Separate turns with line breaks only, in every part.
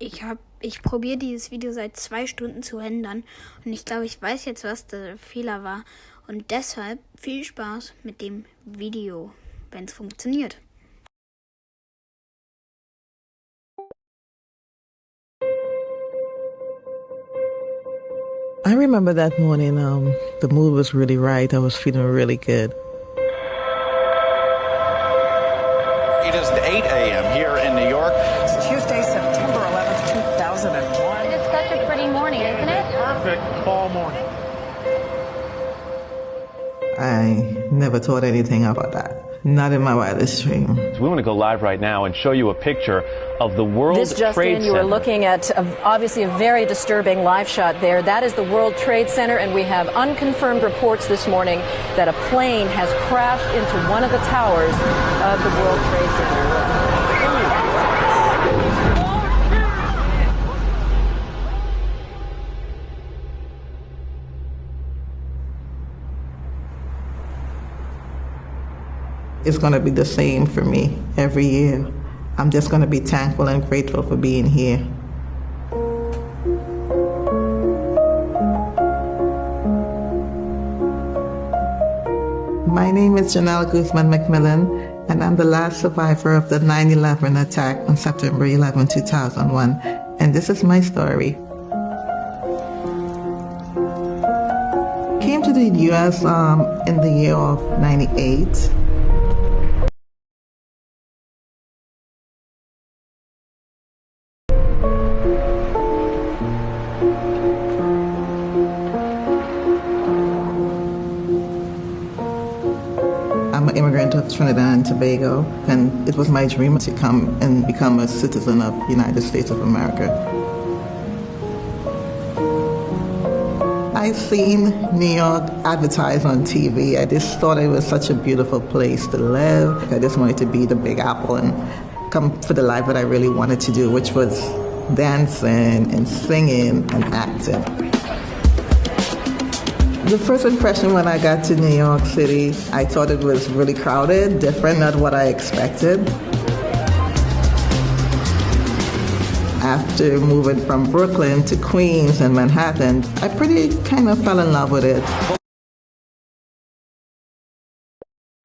Ich probiere dieses Video seit 2 Stunden zu rendern und ich glaube, ich weiß jetzt, was der Fehler war. Und deshalb viel Spaß mit dem Video, wenn es funktioniert.
I remember that morning, the mood was really right. I was feeling really good.
It is 8 a.m. here in New York.
It's Tuesday, September 11th, 2001.
It is such a pretty morning, isn't it?
Perfect fall morning.
I never thought anything about that. Not in my wildest dream.
We want to go live right now and show you a picture of the World Trade Center.
This just in, you are looking at obviously a very disturbing live shot there. That is the World Trade Center, and we have unconfirmed reports this morning that a plane has crashed into one of the towers of the World Trade Center.
It's going to be the same for me every year. I'm just going to be thankful and grateful for being here. My name is Janelle Guzman McMillan, and I'm the last survivor of the 9/11 attack on September 11, 2001. And this is my story. Came to the U.S. in the year of 98. I'm an immigrant of Trinidad and Tobago, and it was my dream to come and become a citizen of the United States of America. I've seen New York advertised on TV. I just thought it was such a beautiful place to live. I just wanted to be the Big Apple and come for the life that I really wanted to do, which was dancing and singing and acting. The first impression when I got to New York City, I thought it was really crowded, different, not what I expected. After moving from Brooklyn to Queens and Manhattan, I pretty kind of fell in love with it.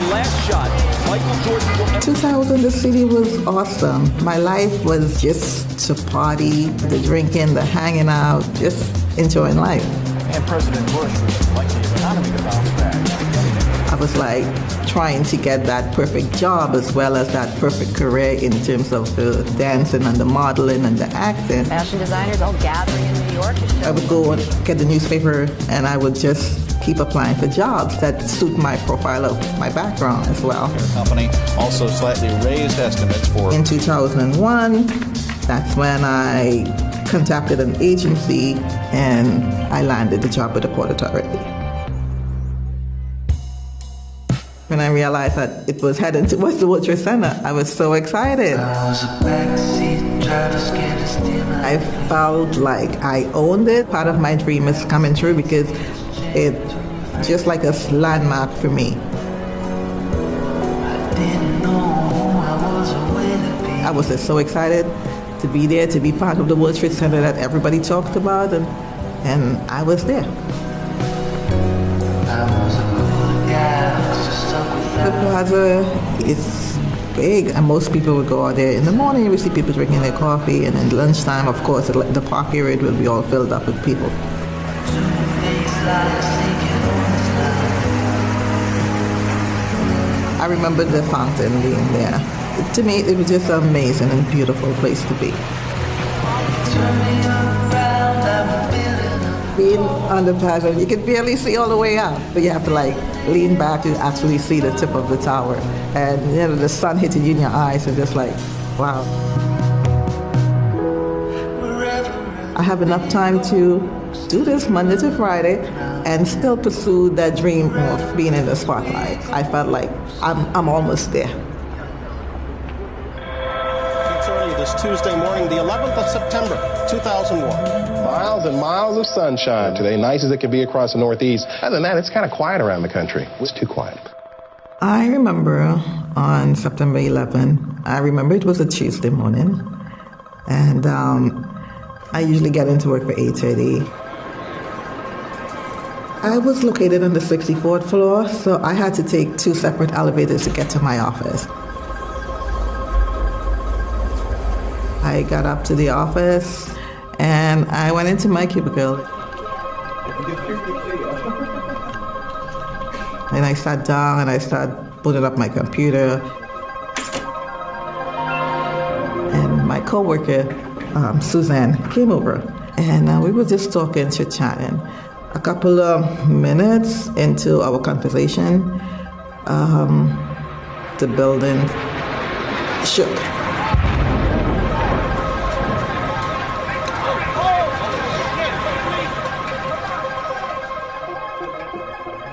Last shot, Michael Jordan.
2000, the city was awesome. My life was just to party, the drinking, the hanging out, just enjoying life.
And President Bush would like the economy to bounce back.
I was like trying to get that perfect job as well as that perfect career in terms of the dancing and the modeling and the acting.
Fashion designers all gathering in New York.
I would go and get the newspaper and I would just keep applying for jobs that suit my profile of my background as well.
The company also slightly raised estimates for...
In 2001, that's when I contacted an agency and I landed the job with the Port Authority. When I realized that it was heading towards the World Trade Center, I was so excited. I felt like I owned it. Part of my dream is coming true because it's just like a landmark for me. I was just so excited to be there, to be part of the World Trade Center that everybody talked about, and I was there. The plaza is big, and most people would go out there in the morning. You would see people drinking their coffee, and then lunchtime, of course, the park area will be all filled up with people. I remember the fountain being there. To me, it was just an amazing and beautiful place to be. Being on the plaza, you can barely see all the way up, but you have to like lean back to actually see the tip of the tower. And you know, the sun hitting you in your eyes and just like, wow. I have enough time to do this Monday to Friday and still pursue that dream of being in the spotlight. I felt like I'm almost there.
It's early this Tuesday morning, the 11th of September, 2001. Miles and miles of sunshine today, nice as it can be across the Northeast. Other than that, it's kind of quiet around the country. It's too quiet.
I remember on September 11, I remember it was a Tuesday morning, And I usually get into work for 8:30. I was located on the 64th floor, so I had to take 2 separate elevators to get to my office. I got up to the office and I went into my cubicle. And I sat down and I started booting up my computer. And my coworker, Suzanne, came over. And we were just talking, chit-chatting. A couple of minutes into our conversation, the building shook.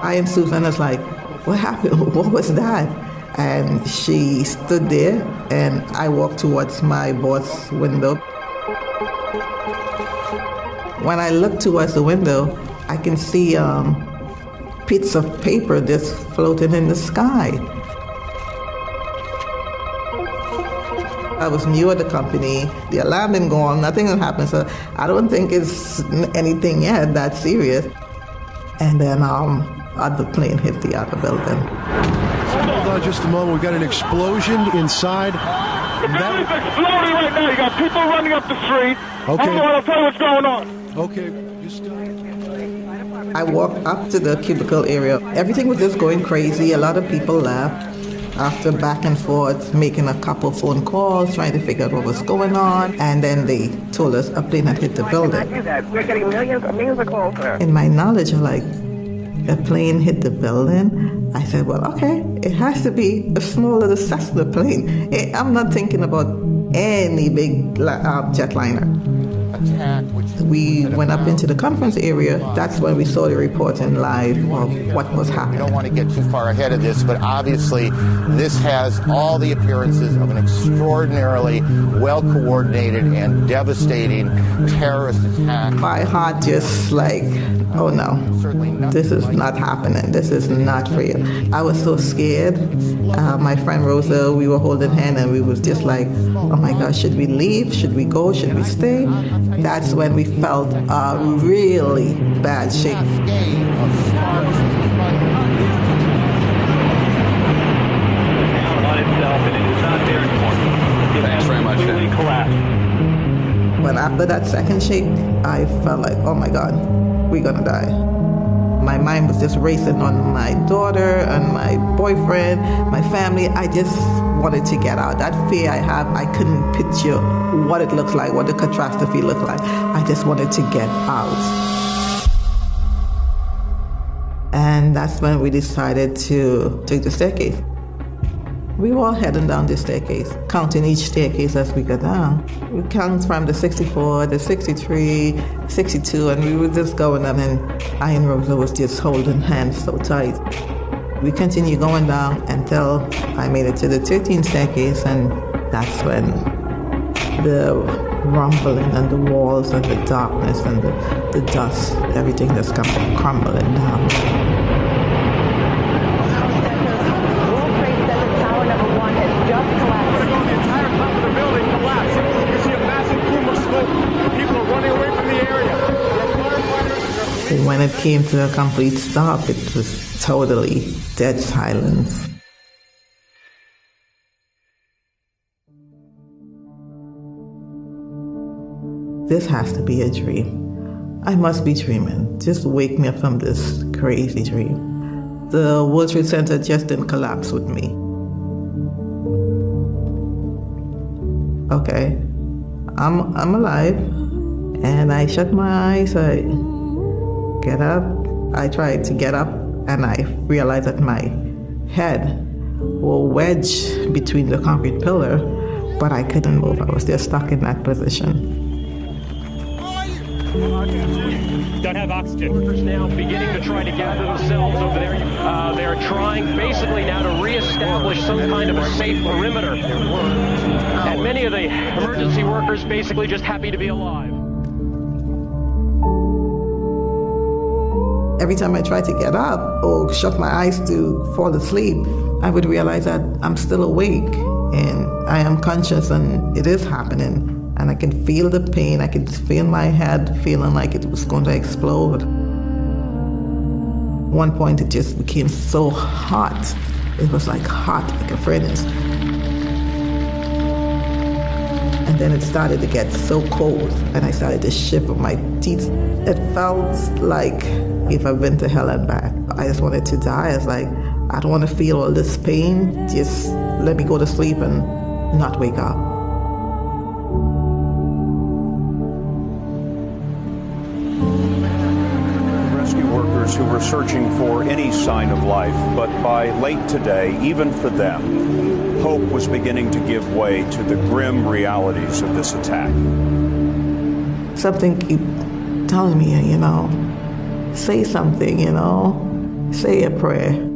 I and Susan was like, what happened? What was that? And she stood there and I walked towards my boss's window. When I looked towards the window, I can see bits of paper just floating in the sky. I was new at the company. The alarm didn't go on. Nothing had happened. So I don't think it's anything yet that serious. And then the plane hit the other building.
Hold on just a moment. We got an explosion inside.
The building's exploding right now. You got people running up the street.
Okay.
Hold on, I'll tell you what's going on.
Okay.
I walked up to the cubicle area. Everything was just going crazy. A lot of people left after back and forth, making a couple phone calls, trying to figure out what was going on. And then they told us a plane had hit the building.
We're getting millions of calls, sir.
In my knowledge, I'm like, a plane hit the building. I said, well, okay, it has to be a small little Cessna plane. I'm not thinking about any big jetliner. We went up into the conference area. That's when we saw the reporting live of what was happening.
I don't want to get too far ahead of this, but obviously this has all the appearances of an extraordinarily well-coordinated and devastating terrorist attack.
My heart just like, oh no, this is not happening. This is not real. I was so scared. My friend Rosa, we were holding hands and we was just like, oh my gosh, should we leave? Should we go? Should we stay? That's when we felt a really bad shake.
Thanks very much.
But after that second shake, I felt like, oh my God, we're gonna die. My mind was just racing on my daughter and my boyfriend, my family. I just wanted to get out. That fear I have, I couldn't picture what it looks like, what the catastrophe looked like. I just wanted to get out. And that's when we decided to take the staircase. We were all heading down the staircase, counting each staircase as we go down. We count from the 64, the 63, 62, and we were just going up, and I and Rosa was just holding hands so tight. We continued going down until I made it to the 13th staircase, and that's when the rumbling and the walls and the darkness and the dust, everything just come crumbling down. When it came to a complete stop, it was totally dead silence. This has to be a dream. I must be dreaming. Just wake me up from this crazy dream. The World Trade Center just didn't collapse with me. Okay, I'm alive, and I shut my eyes. I get up. I tried to get up, and I realized that my head was wedged between the concrete pillar, but I couldn't move. I was just stuck in that position.
Don't have oxygen. Workers now beginning to try to gather themselves over there. They're trying basically now to reestablish some kind of a safe perimeter. And many of the emergency workers basically just happy to be alive.
Every time I tried to get up or shut my eyes to fall asleep, I would realize that I'm still awake and I am conscious and it is happening. and I can feel the pain. I could feel my head feeling like it was going to explode. One point it just became so hot. It was like hot, like a furnace. And then it started to get so cold, and I started to shiver my teeth. It felt like if I've been to hell and back. I just wanted to die. I was like, I don't want to feel all this pain. Just let me go to sleep and not wake up.
Rescue workers who were searching for any sign of life, but by late today, even for them, hope was beginning to give way to the grim realities of this attack.
Something keep telling me, you know, say something, you know, say a prayer.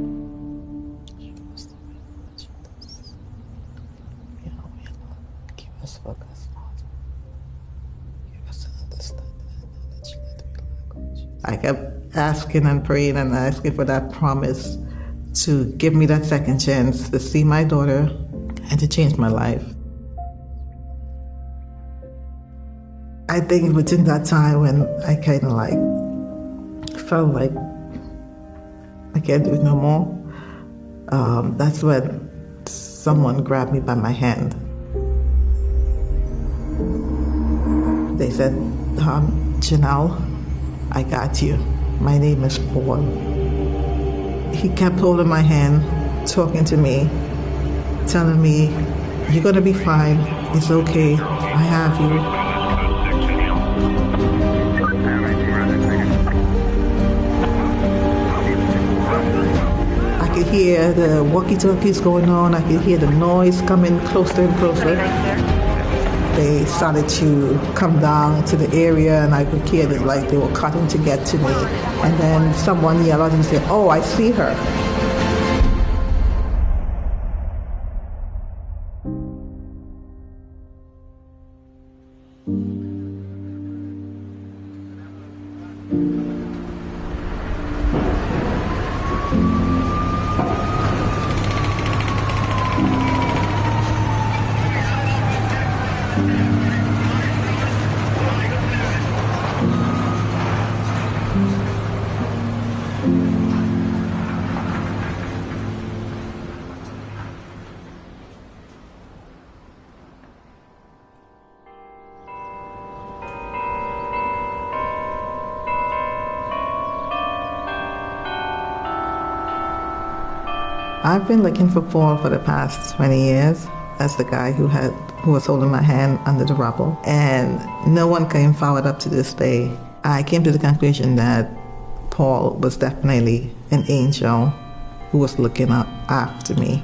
I kept asking and praying and asking for that promise to give me that second chance to see my daughter and to change my life. I think within that time when I kind of like felt like I can't do it no more, that's when someone grabbed me by my hand. They said, Janelle, I got you. My name is Paul. He kept holding my hand, talking to me, telling me, you're gonna be fine, it's okay, I have you. I could hear the walkie-talkies going on, I could hear the noise coming closer and closer. They started to come down to the area, and I could hear it like they were cutting to get to me. And then someone yelled out and said, oh, I see her. I've been looking for Paul for the past 20 years as the guy who was holding my hand under the rubble, and no one came forward up to this day. I came to the conclusion that Paul was definitely an angel who was looking up after me.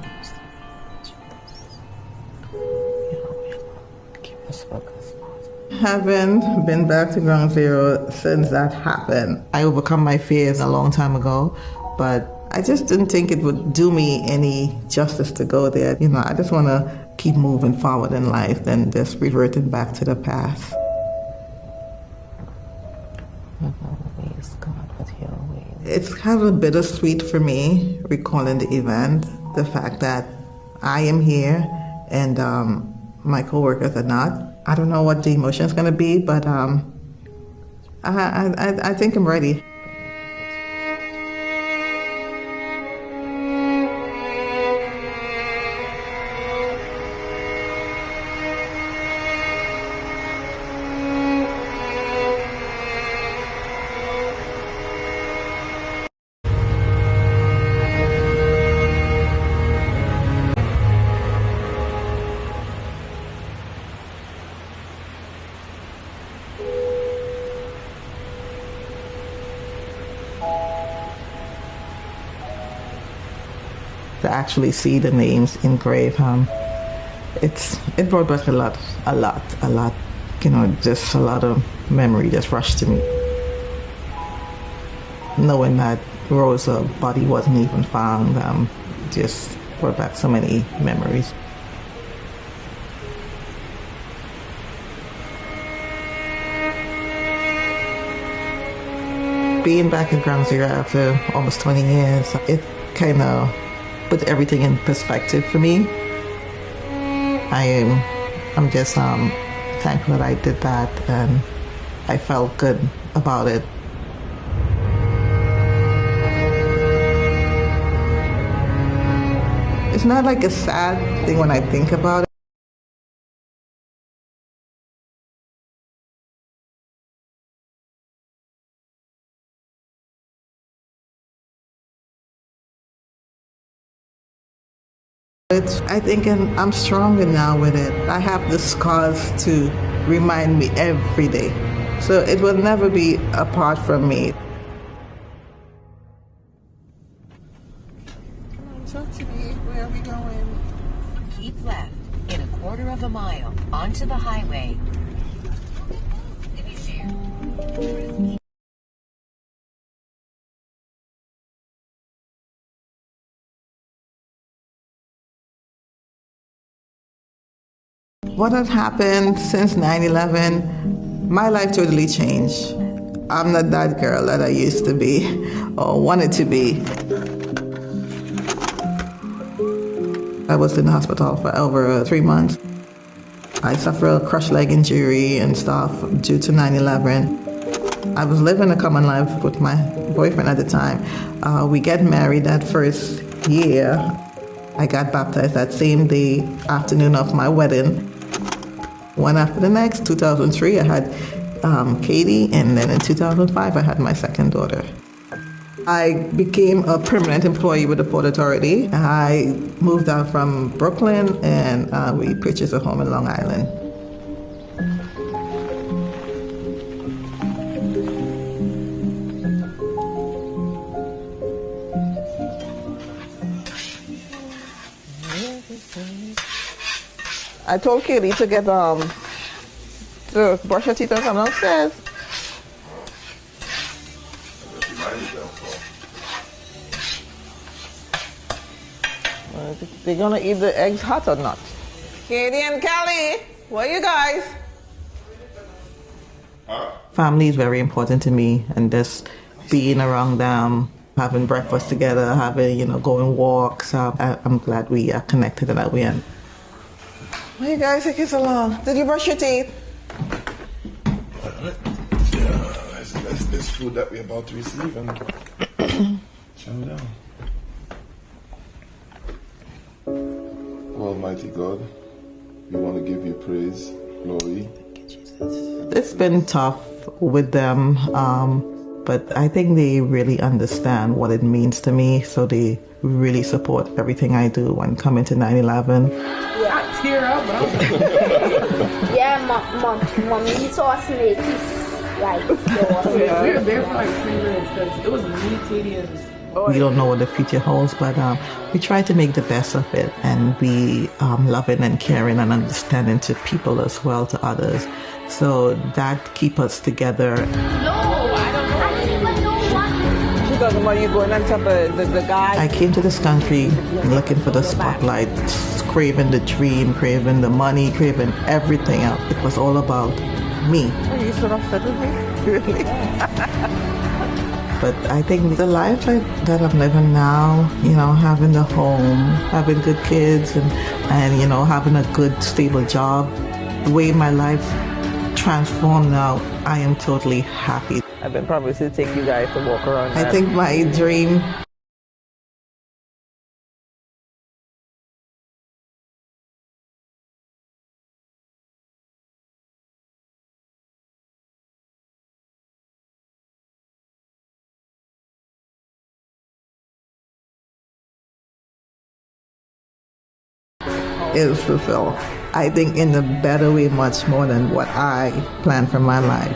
Haven't been back to Ground Zero since that happened. I overcome my fears a long time ago, but I just didn't think it would do me any justice to go there. You know, I just want to keep moving forward in life than just reverting back to the past. It's kind of bittersweet for me, recalling the event, the fact that I am here and my coworkers are not. I don't know what the emotion is going to be, but I think I'm ready. To actually see the names engraved, it brought back a lot, you know, just a lot of memory just rushed to me. Knowing that Rosa's body wasn't even found, just brought back so many memories. Being back at Ground Zero after almost 20 years, it kind of put everything in perspective for me. I'm just thankful that I did that, and I felt good about it. It's not like a sad thing when I think about it. I think I'm stronger now with it. I have the scars to remind me every day. So it will never be apart from me. Talk to me. Where are we going?
Keep left in a quarter of a mile onto the highway.
What has happened since 9/11, my life totally changed. I'm not that girl that I used to be or wanted to be. I was in the hospital for over 3 months. I suffered a crushed leg injury and stuff due to 9/11. I was living a common life with my boyfriend at the time. We get married that first year. I got baptized that same day, afternoon of my wedding. One after the next, 2003, I had Katie, and then in 2005, I had my second daughter. I became a permanent employee with the Port Authority. I moved out from Brooklyn, and we purchased a home in Long Island. I told Katie to get to brush her teeth and come downstairs. They're gonna eat the eggs hot or not? Katie and Kelly, where are you guys? Family is very important to me, and just being around them, having breakfast together, going walks. I'm glad we are connected in that way. Why you guys taking so long? Did you brush your teeth?
Yeah, this food that we're about to receive, and chow down. Almighty God, we want to give you praise, glory.
It's been tough with them, but I think they really understand what it means to me, so they really support everything I do when coming to 9/11.
I tear up, but yeah, mom, you saw us make this, like, we were there for like 3 minutes because it was me, Katie, and
we don't know what the future holds, but we try to make the best of it and be loving and caring and understanding to people as well, to others. So that keeps us together.
No, I don't know. I didn't even know what.
She's talking about you going on top of the guy. I came to this country looking for the spotlight, craving the dream, craving the money, craving everything else. It was all about me. Are you so upset with me? Really? But I think the life that I'm living now, having the home, having good kids, and having a good, stable job, the way my life transformed now, I am totally happy. I've been promised to take you guys to walk around. I think my dream is fulfilled. I think in a better way, much more than what I planned for my life.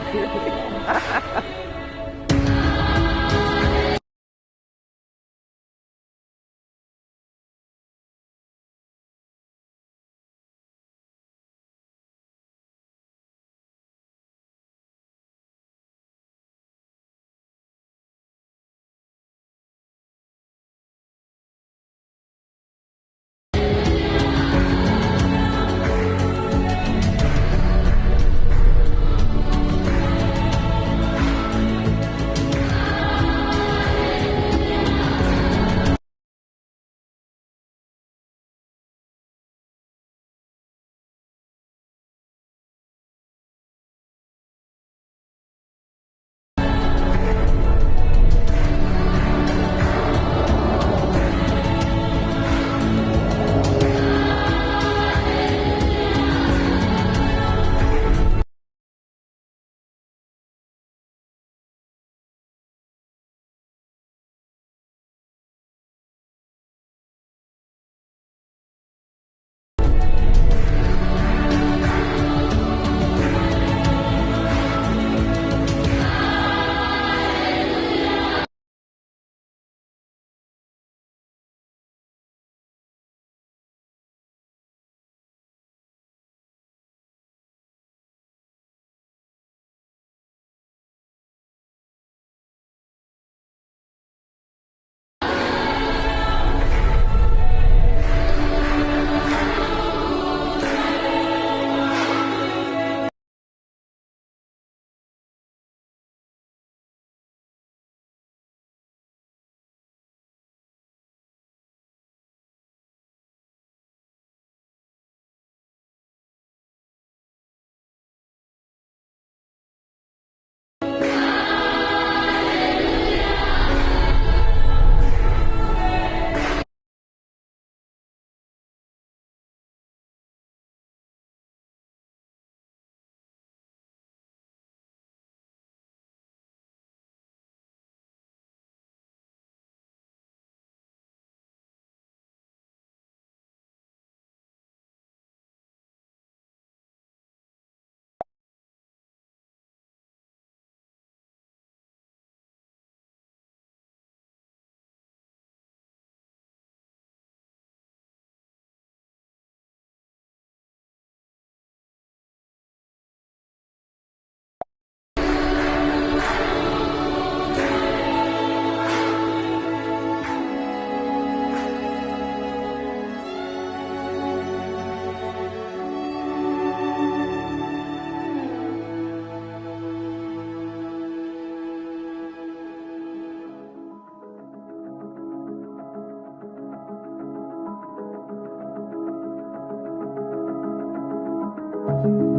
you.